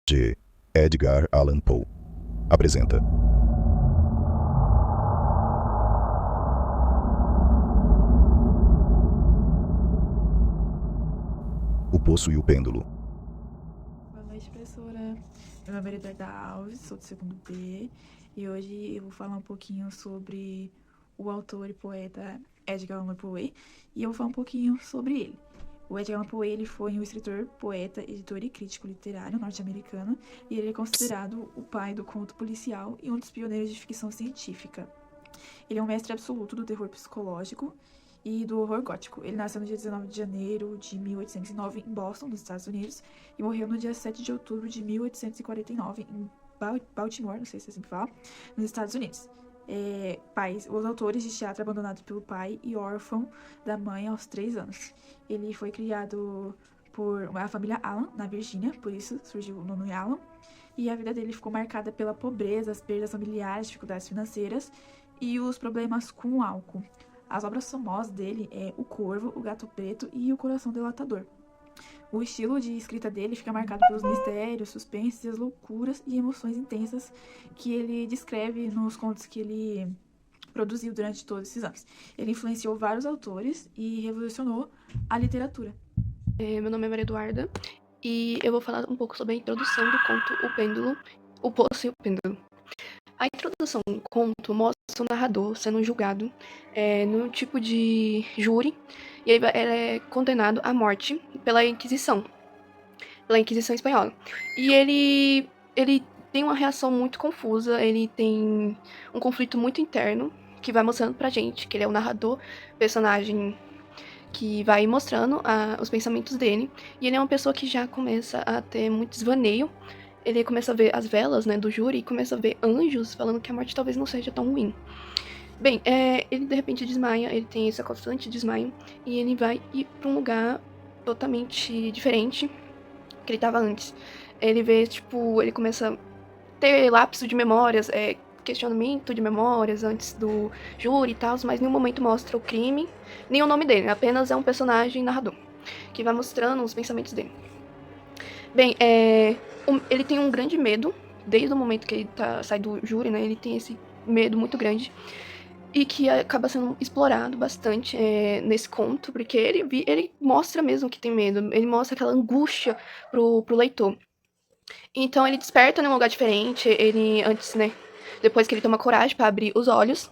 de Edgar Allan Poe apresenta O Poço e o Pêndulo. Boa noite, professora. Meu nome é Eduarda Alves, sou do segundo B, e hoje eu vou falar um pouquinho sobre o autor e poeta Edgar Allan Poe, e eu vou falar um pouquinho sobre ele. O Edgar Allan Poe ele foi um escritor, poeta, editor e crítico literário norte-americano, e ele é considerado o pai do conto policial e um dos pioneiros de ficção científica. Ele é um mestre absoluto do terror psicológico e do horror gótico. Ele nasceu no dia 19 de janeiro de 1809 em Boston, nos Estados Unidos, e morreu no dia 7 de outubro de 1849 em Baltimore, não sei se é assim que fala, nos Estados Unidos. Os autores de teatro abandonados pelo pai e órfão da mãe aos 3 anos. Ele foi criado por a família Allan, na Virgínia, por isso surgiu o nome Allan. E a vida dele ficou marcada pela pobreza, as perdas familiares, dificuldades financeiras e os problemas com o álcool. As obras famosas dele é O Corvo, O Gato Preto e O Coração Delatador. O estilo de escrita dele fica marcado pelos mistérios, suspenses e as loucuras e emoções intensas que ele descreve nos contos que ele produziu durante todos esses anos. Ele influenciou vários autores e revolucionou a literatura. Meu nome é Maria Eduarda e eu vou falar um pouco sobre a introdução do conto O Pêndulo, O Poço e o Pêndulo. A introdução do conto mostra o narrador sendo julgado no tipo de júri e ele é condenado à morte pela Inquisição Espanhola. E ele tem uma reação muito confusa, ele tem um conflito muito interno que vai mostrando pra gente que ele é o narrador, personagem que vai mostrando os pensamentos dele, e ele é uma pessoa que já começa a ter muito desvaneio. Ele começa a ver as velas, né, do júri, e começa a ver anjos falando que a morte talvez não seja tão ruim. Bem, ele de repente desmaia, ele tem esse constante desmaio, e ele vai ir pra um lugar totalmente diferente que ele tava antes. Ele vê, ele começa a ter lapso de memórias, questionamento de memórias antes do júri e tal, mas em nenhum momento mostra o crime, nem o nome dele, apenas é um personagem narrador, que vai mostrando os pensamentos dele. Bem, ele tem um grande medo, desde o momento que ele sai do júri, né, ele tem esse medo muito grande, e que acaba sendo explorado bastante nesse conto, porque ele mostra mesmo que tem medo, ele mostra aquela angústia pro leitor. Então ele desperta num lugar diferente, ele antes, né, depois que ele toma coragem para abrir os olhos,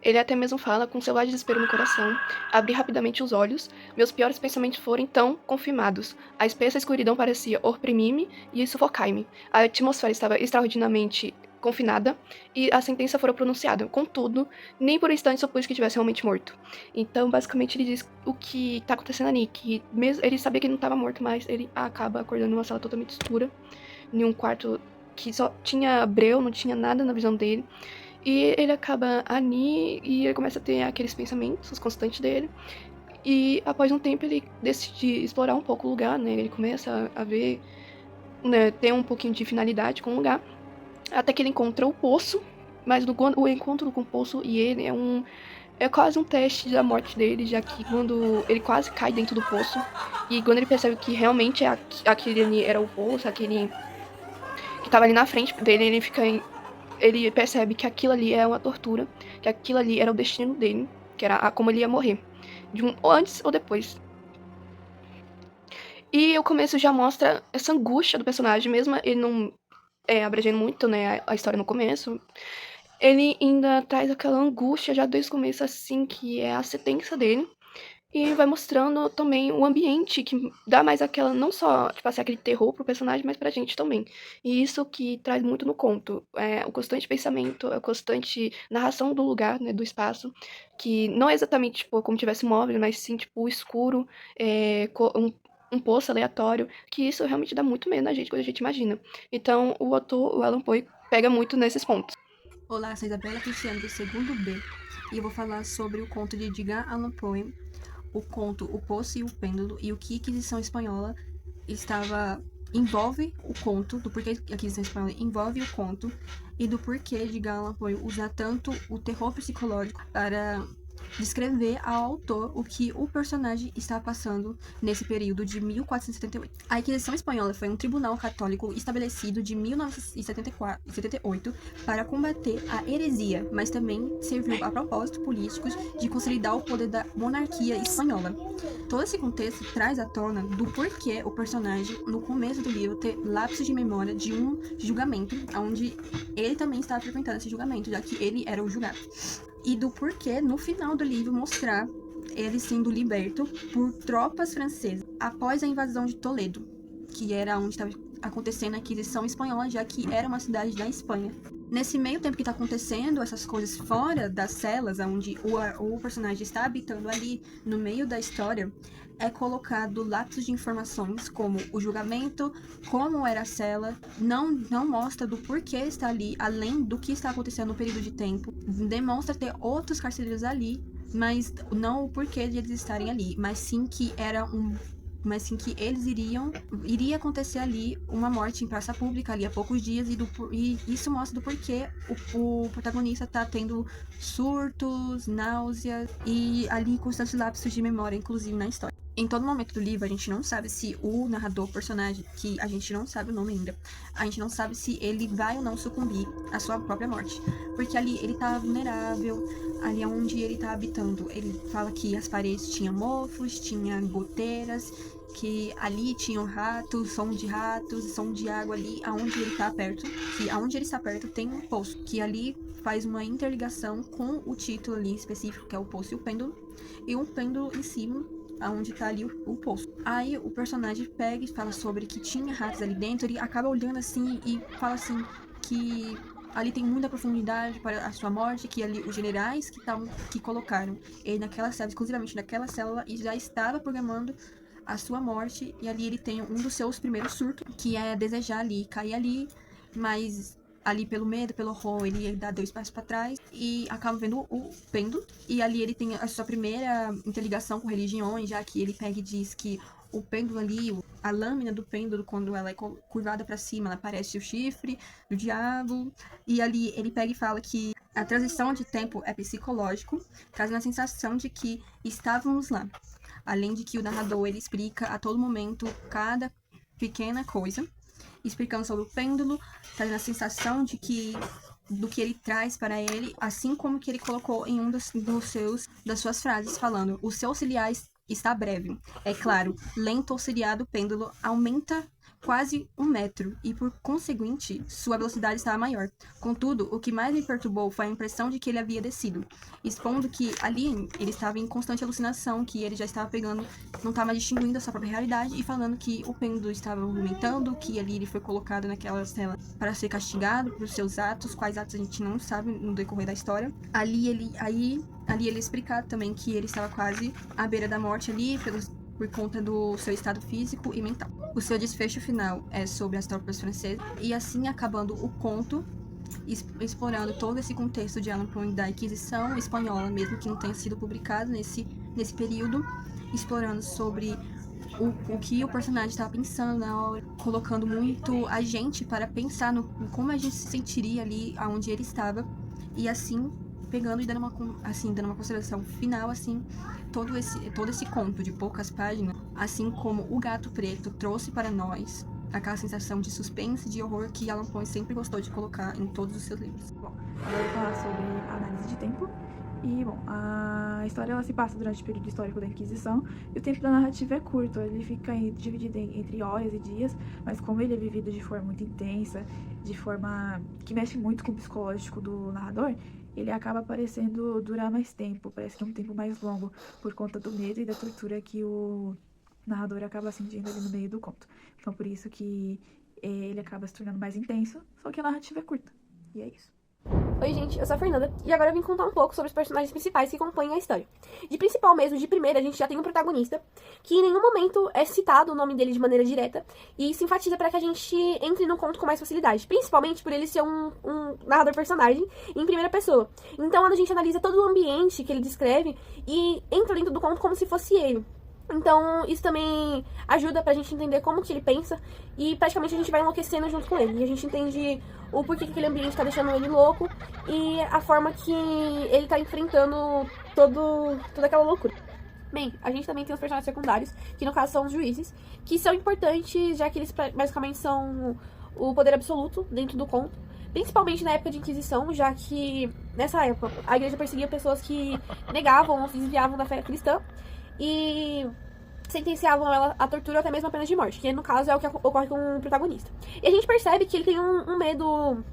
ele até mesmo fala com seu ar de desespero no coração: abri rapidamente os olhos, meus piores pensamentos foram então confirmados. A espessa escuridão parecia oprimir-me e sufocar-me. A atmosfera estava extraordinariamente confinada e a sentença fora pronunciada. Contudo, nem por um instante supus que tivesse realmente morto. Então, basicamente, ele diz o que tá acontecendo ali, que mesmo ele sabia que ele não estava morto, mas ele acaba acordando numa sala totalmente escura, em um quarto que só tinha breu, não tinha nada na visão dele. E ele acaba ali e ele começa a ter aqueles pensamentos constantes dele. E após um tempo ele decide explorar um pouco o lugar, né? Ele começa a ver, né, ter um pouquinho de finalidade com o lugar. Até que ele encontra o poço, mas o encontro com o poço e ele é quase um teste da morte dele, já que quando ele quase cai dentro do poço, e quando ele percebe que realmente aquele ali era o poço, aquele que tava ali na frente dele, ele percebe que aquilo ali é uma tortura, que aquilo ali era o destino dele, que era como ele ia morrer, ou antes ou depois. E o começo já mostra essa angústia do personagem, mesmo ele não abrangendo muito, né, a história no começo, ele ainda traz aquela angústia já desde o começo, assim, que é a sentença dele. E vai mostrando também o ambiente, que dá mais aquela, não só, assim, aquele terror pro personagem, mas pra gente também. E isso que traz muito no conto. O constante pensamento, a constante narração do lugar, né, do espaço, que não é exatamente, como tivesse móvel, mas sim, o escuro, um poço aleatório, que isso realmente dá muito medo na gente, quando a gente imagina. Então, o autor, o Alan Poe, pega muito nesses pontos. Olá, sou Isabela Cristiano, do segundo B, e eu vou falar sobre o conto de Edgar Allan Poe, o conto O Poço e o Pêndulo, e o que a Inquisição Espanhola envolve o conto, do porquê a Inquisição Espanhola envolve o conto, e do porquê Edgar Allan Poe usa tanto o terror psicológico para descrever ao autor o que o personagem estava passando nesse período de 1478. A Inquisição Espanhola foi um tribunal católico estabelecido de 1978 para combater a heresia, mas também serviu a propósitos políticos de consolidar o poder da monarquia espanhola. Todo esse contexto traz à tona do porquê o personagem, no começo do livro, ter lapsos de memória de um julgamento, onde ele também estava frequentando esse julgamento, já que ele era o julgado. E do porquê, no final do livro, mostrar ele sendo liberto por tropas francesas após a invasão de Toledo, que era onde estava acontecendo a Inquisição Espanhola, já que era uma cidade da Espanha. Nesse meio tempo que está acontecendo essas coisas fora das celas, onde o personagem está habitando ali, no meio da história, é colocado lapsos de informações como o julgamento, como era a cela, não mostra do porquê está ali, além do que está acontecendo no período de tempo, demonstra ter outros carcereiros ali, mas não o porquê de eles estarem ali, mas sim que eles iria acontecer ali uma morte em praça pública ali há poucos dias, e isso mostra do porquê o protagonista tá tendo surtos, náuseas e ali constantes lapsos de memória, inclusive na história. Em todo momento do livro, a gente não sabe se o narrador, o personagem, que a gente não sabe o nome ainda, a gente não sabe se ele vai ou não sucumbir à sua própria morte. Porque ali ele tá vulnerável, ali onde ele tá habitando. Ele fala que as paredes tinham mofos, tinha goteiras, que ali tinham ratos, som de água ali, aonde ele tá perto. Que aonde ele está perto tem um poço, que ali faz uma interligação com o título ali específico, que é o Poço e o Pêndulo, e um pêndulo em cima, aonde tá ali o poço. Aí o personagem pega e fala sobre que tinha ratos ali dentro, ele acaba olhando assim e fala assim que ali tem muita profundidade para a sua morte, que ali os generais que colocaram ele naquela cela, exclusivamente naquela célula, e já estava programando a sua morte, e ali ele tem um dos seus primeiros surtos, que é desejar ali, cair ali, mas ali pelo medo, pelo horror, ele dá 2 passos para trás e acaba vendo o pêndulo. E ali ele tem a sua primeira interligação com religiões, já que ele pega e diz que o pêndulo ali, a lâmina do pêndulo, quando ela é curvada para cima, ela parece o chifre do diabo. E ali ele pega e fala que a transição de tempo é psicológico, trazendo a sensação de que estávamos lá. Além de que o narrador, ele explica a todo momento cada pequena coisa, explicando sobre o pêndulo, trazendo a sensação de que do que ele traz para ele, assim como que ele colocou em um das suas frases, falando: o seu auxiliar está breve. É claro, lento auxiliar do pêndulo aumenta quase 1 metro e, por conseguinte, sua velocidade estava maior. Contudo, o que mais me perturbou foi a impressão de que ele havia descido, expondo que ali ele estava em constante alucinação, que ele já estava pegando, não estava distinguindo a sua própria realidade, e falando que o pêndulo estava movimentando, que ali ele foi colocado naquela cela para ser castigado por seus atos, quais atos a gente não sabe no decorrer da história. Ali ele explica também que ele estava quase à beira da morte ali, por conta do seu estado físico e mental. O seu desfecho final é sobre as tropas francesas, e assim acabando o conto, explorando todo esse contexto de Allan Poe da Inquisição Espanhola, mesmo que não tenha sido publicado nesse período, explorando sobre o que o personagem estava pensando na hora, colocando muito a gente para pensar no como a gente se sentiria ali aonde ele estava, e assim pegando e dando uma consideração final, assim, todo esse conto de poucas páginas, assim como O Gato Preto trouxe para nós aquela sensação de suspense e de horror que Allan Poe sempre gostou de colocar em todos os seus livros. Bom, agora eu vou falar sobre a análise de tempo. E, bom, a história ela se passa durante o período histórico da Inquisição, e o tempo da narrativa é curto, ele fica dividido entre horas e dias, mas como ele é vivido de forma muito intensa, de forma que mexe muito com o psicológico do narrador, ele acaba parecendo durar mais tempo, parece que é um tempo mais longo, por conta do medo e da tortura que o narrador acaba sentindo ali no meio do conto. Então, por isso que ele acaba se tornando mais intenso, só que a narrativa é curta. E é isso. Oi gente, eu sou a Fernanda, e agora eu vim contar um pouco sobre os personagens principais que compõem a história. De principal mesmo, de primeira, a gente já tem um protagonista, que em nenhum momento é citado o nome dele de maneira direta, e se enfatiza para que a gente entre no conto com mais facilidade, principalmente por ele ser um narrador personagem em primeira pessoa. Então a gente analisa todo o ambiente que ele descreve e entra dentro do conto como se fosse ele. Então, isso também ajuda pra gente entender como que ele pensa e praticamente a gente vai enlouquecendo junto com ele. E a gente entende o porquê que aquele ambiente tá deixando ele louco e a forma que ele tá enfrentando toda aquela loucura. Bem, a gente também tem os personagens secundários, que no caso são os juízes, que são importantes, já que eles basicamente são o poder absoluto dentro do conto. Principalmente na época de Inquisição, já que nessa época a igreja perseguia pessoas que negavam ou se desviavam da fé cristã e sentenciavam ela à tortura ou até mesmo a pena de morte, que no caso é o que ocorre com o protagonista. E a gente percebe que ele tem um medo,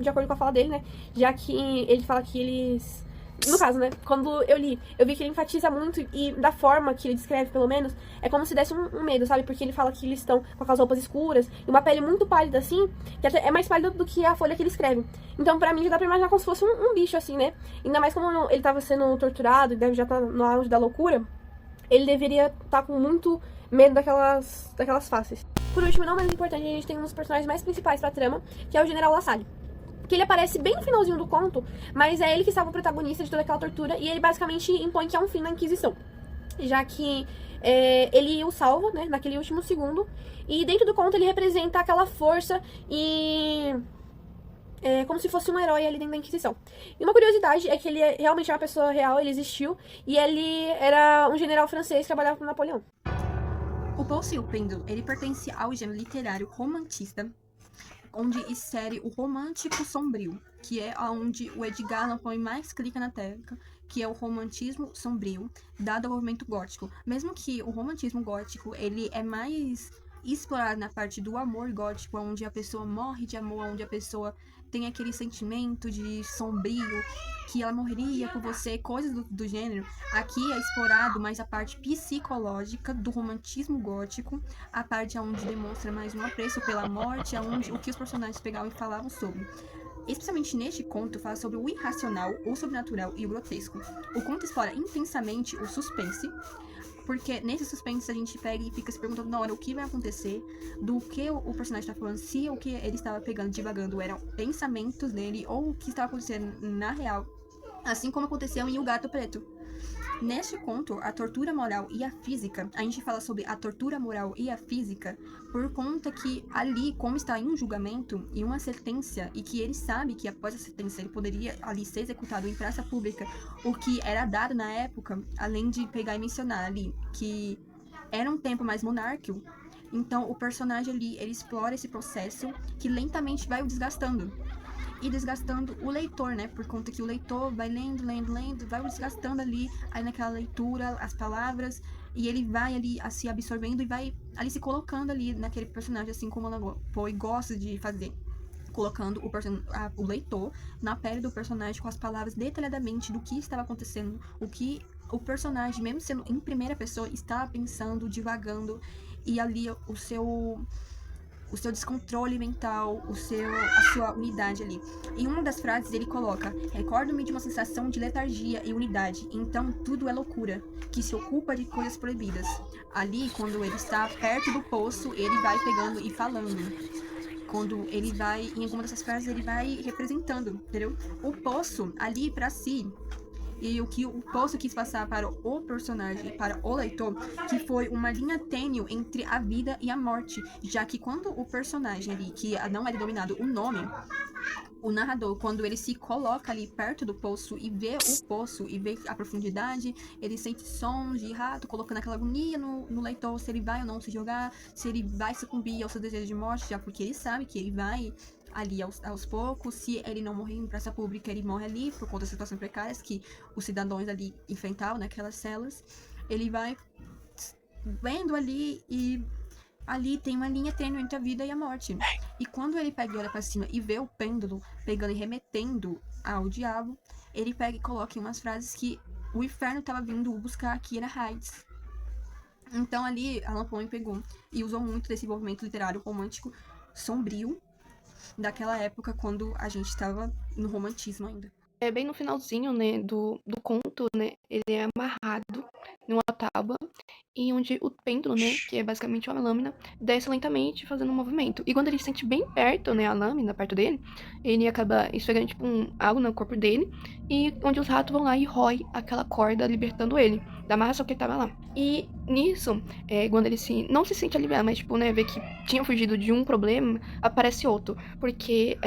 de acordo com a fala dele, né? Já que ele fala que eles... No caso, né? Quando eu li, eu vi que ele enfatiza muito e da forma que ele descreve, pelo menos, é como se desse um medo, sabe? Porque ele fala que eles estão com aquelas roupas escuras e uma pele muito pálida, assim, que até é mais pálida do que a folha que ele escreve. Então, pra mim, já dá pra imaginar como se fosse um bicho, assim, né? Ainda mais como ele tava sendo torturado e deve já estar no auge da loucura, ele deveria estar com muito medo daquelas faces. Por último, não menos importante, a gente tem um dos personagens mais principais pra trama, que é o General Lassalle. Que ele aparece bem no finalzinho do conto, mas é ele que salva o protagonista de toda aquela tortura e ele basicamente impõe que é um fim na Inquisição. Já que ele o salva, né, naquele último segundo, e dentro do conto ele representa aquela força e... como se fosse um herói ali dentro da Inquisição. E uma curiosidade é que ele realmente é uma pessoa real, ele existiu, e ele era um general francês que trabalhava com Napoleão. O Poço e o Pêndulo, ele pertence ao gênero literário romantista, onde insere o romântico sombrio, que é onde o Edgar Allan Poe mais clica na tecla, que é o romantismo sombrio, dado ao movimento gótico. Mesmo que o romantismo gótico, ele é mais explorado na parte do amor gótico, onde a pessoa morre de amor, onde a pessoa tem aquele sentimento de sombrio, que ela morreria por você, coisas do gênero. Aqui é explorado mais a parte psicológica do romantismo gótico, a parte onde demonstra mais um apreço pela morte, onde o que os personagens pegavam e falavam sobre. Especialmente neste conto, fala sobre o irracional, o sobrenatural e o grotesco. O conto explora intensamente o suspense, porque nesse suspense a gente pega e fica se perguntando na hora o que vai acontecer, do que o personagem está falando, se o que ele estava pegando, divagando, eram pensamentos dele ou o que estava acontecendo na real, assim como aconteceu em O Gato Preto. Neste conto, a tortura moral e a física, a gente fala sobre a tortura moral e a física por conta que ali, como está em um julgamento e uma sentença, e que ele sabe que após a sentença ele poderia ali ser executado em praça pública, o que era dado na época, além de pegar e mencionar ali que era um tempo mais monárquico, então o personagem ali, ele explora esse processo que lentamente vai o desgastando. E desgastando o leitor, né? Por conta que o leitor vai lendo, vai desgastando ali, aí naquela leitura, as palavras, e ele vai ali se absorvendo e vai ali se colocando ali naquele personagem, assim como o Poe gosta de fazer. Colocando o leitor na pele do personagem com as palavras detalhadamente do que estava acontecendo, o que o personagem, mesmo sendo em primeira pessoa, estava pensando, divagando, e ali o seu descontrole mental, a sua unidade ali. Em uma das frases ele coloca: recordo-me de uma sensação de letargia e unidade, então tudo é loucura, que se ocupa de coisas proibidas. Ali, quando ele está perto do poço, ele vai pegando e falando. Quando ele vai, em alguma dessas frases, ele vai representando, entendeu? O poço, ali pra si, e o que o Poço quis passar para o personagem, para o leitor, que foi uma linha tênue entre a vida e a morte, já que quando o personagem ali, que não é denominado o nome, o narrador, quando ele se coloca ali perto do poço e vê o poço e vê a profundidade, ele sente sons de rato, colocando aquela agonia no leitor, se ele vai ou não se jogar, se ele vai sucumbir ao seu desejo de morte, já porque ele sabe que ele vai ali aos poucos, se ele não morrer em praça pública, ele morre ali por conta das situações precárias que os cidadãos ali enfrentavam naquelas celas. Ele vai vendo ali e ali tem uma linha tênue entre a vida e a morte. E quando ele pega e olha pra cima e vê o pêndulo pegando e remetendo ao diabo, ele pega e coloca em umas frases que o inferno estava vindo buscar, que era Hades. Então ali Allan Poe pegou e usou muito desse envolvimento literário romântico sombrio daquela época, quando a gente estava no romantismo ainda. É bem no finalzinho, né, do conto, né, ele é amarrado numa tábua e onde o pêndulo, né, que é basicamente uma lâmina, desce lentamente fazendo um movimento. E quando ele se sente bem perto, né, a lâmina, perto dele, ele acaba esfregando, tipo, algo no corpo dele, e onde os ratos vão lá e rói aquela corda, libertando ele da amarração que ele tava lá. E nisso, quando ele não se sente aliviado, mas, tipo, né, vê que tinha fugido de um problema, aparece outro, porque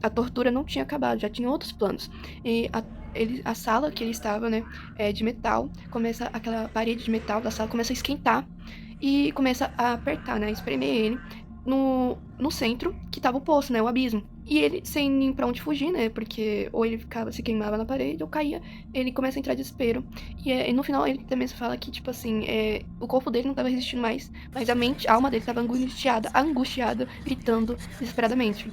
a tortura não tinha acabado, já tinha outros planos. E a sala que ele estava, né, de metal, aquela parede de metal da sala começa a esquentar e começa a apertar, né, a espremer ele no centro, que tava o poço, né, o abismo. E ele, sem nem pra onde fugir, né, porque ou ele se queimava na parede ou caía, ele começa a entrar em desespero. E no final ele também fala que, tipo assim, o corpo dele não tava resistindo mais, mas a alma dele tava angustiada, gritando desesperadamente.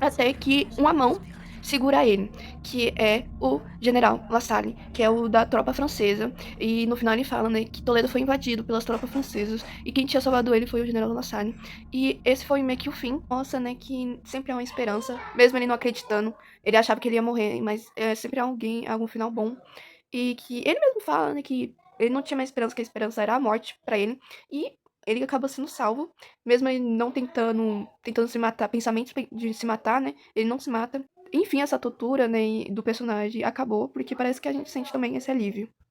Até que uma mão segura ele, que é o General Lassalle, que é o da tropa francesa. E no final ele fala, né, que Toledo foi invadido pelas tropas francesas e quem tinha salvado ele foi o General Lassalle. E esse foi meio que o fim. Mostra, né, que sempre há uma esperança, mesmo ele não acreditando. Ele achava que ele ia morrer, mas sempre há algum final bom. E que ele mesmo fala, né, que ele não tinha mais esperança, que a esperança era a morte pra ele. E ele acaba sendo salvo, mesmo ele não tentando se matar, pensamentos de se matar, né? Ele não se mata. Enfim, essa tortura, né, do personagem acabou, porque parece que a gente sente também esse alívio.